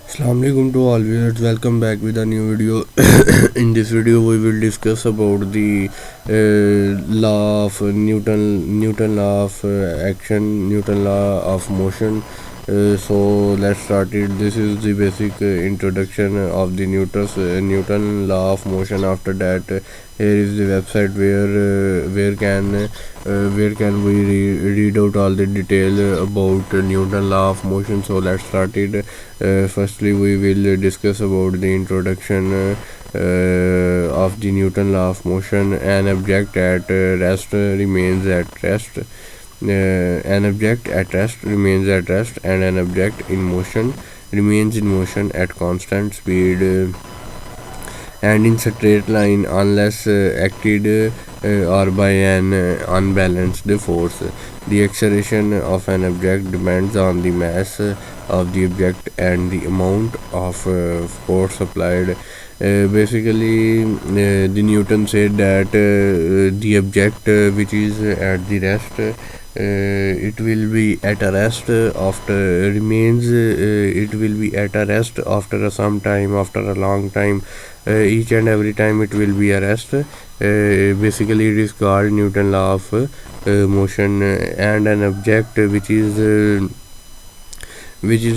Assalamualaikum to all viewers. Welcome back with a new video. In this video, we will discuss about the law of Newton law of action, Newton law of motion. So let's start it. This is the basic introduction of the Newton law of motion. After that, here is the website where can we read out all the detail about Newton law of motion. So let's start it. Firstly, we will discuss about the introduction of the Newton law of motion. An object at rest remains at rest. An object at rest remains at rest, and an object in motion remains in motion at constant speed and in straight line unless acted or by an unbalanced force. The acceleration of an object depends on the mass of the object and the amount of force applied. The Newton said that the object which is at the rest, it will be at a rest after remains it will be at a rest after some time, after a long time. Each and every time it will be a rest. Basically, it is called Newton law of motion. And an object which is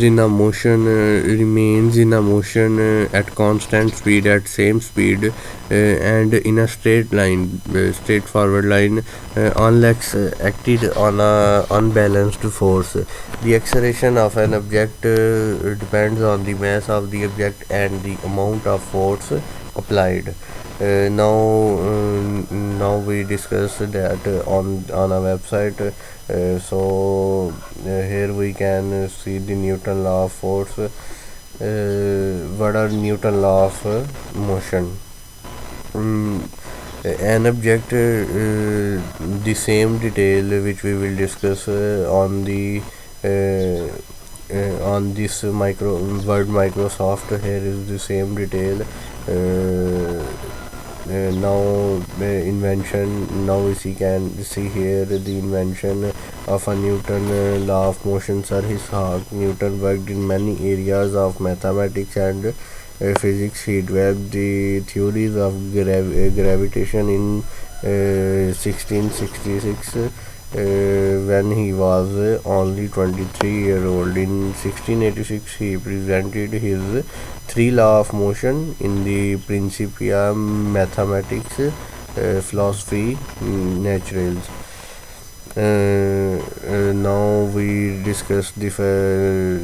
in a motion remains in a motion at constant speed, at same speed, and in a straight line, straightforward line, unless acted on a unbalanced force. The acceleration of an object depends on the mass of the object and the amount of force applied. Now we discuss that on a website. Here we can see the Newton law of force. What are Newton law of motion? An object, the same detail which we will discuss on this micro word Microsoft. Here is the same detail. Now we can see here the invention of a Newton law of motion. Sir Isaac Newton worked in many areas of mathematics and physics. He developed the theories of gravitation in 1666 when he was only 23 years old. In 1686, he presented his three law of motion in the Principia Mathematics Philosophiae Naturalis. Now we discuss the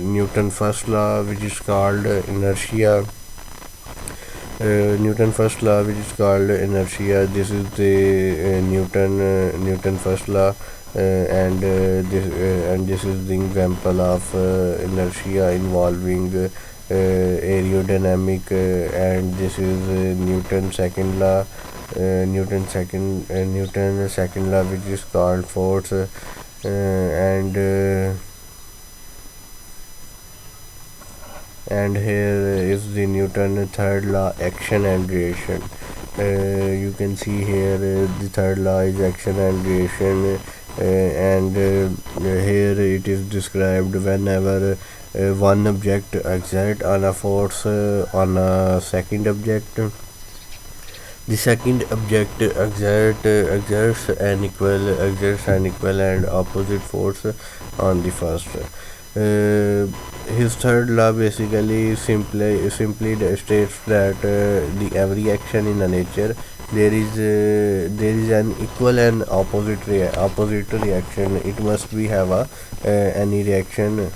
Newton first law, which is called inertia. Newton first law, which is called inertia. This is the Newton first law, and this is the example of inertia involving aerodynamic, and this is Newton second law. Newton second law, which is called force, and here is the Newton third law, action and reaction. You can see here the third law is action and reaction, and here it is described whenever one object exerts on a force on a second object. The second object exerts an equal and opposite force on the first. His third law basically simply states that the every action in a nature, there is an equal and opposite reaction. It must be have any reaction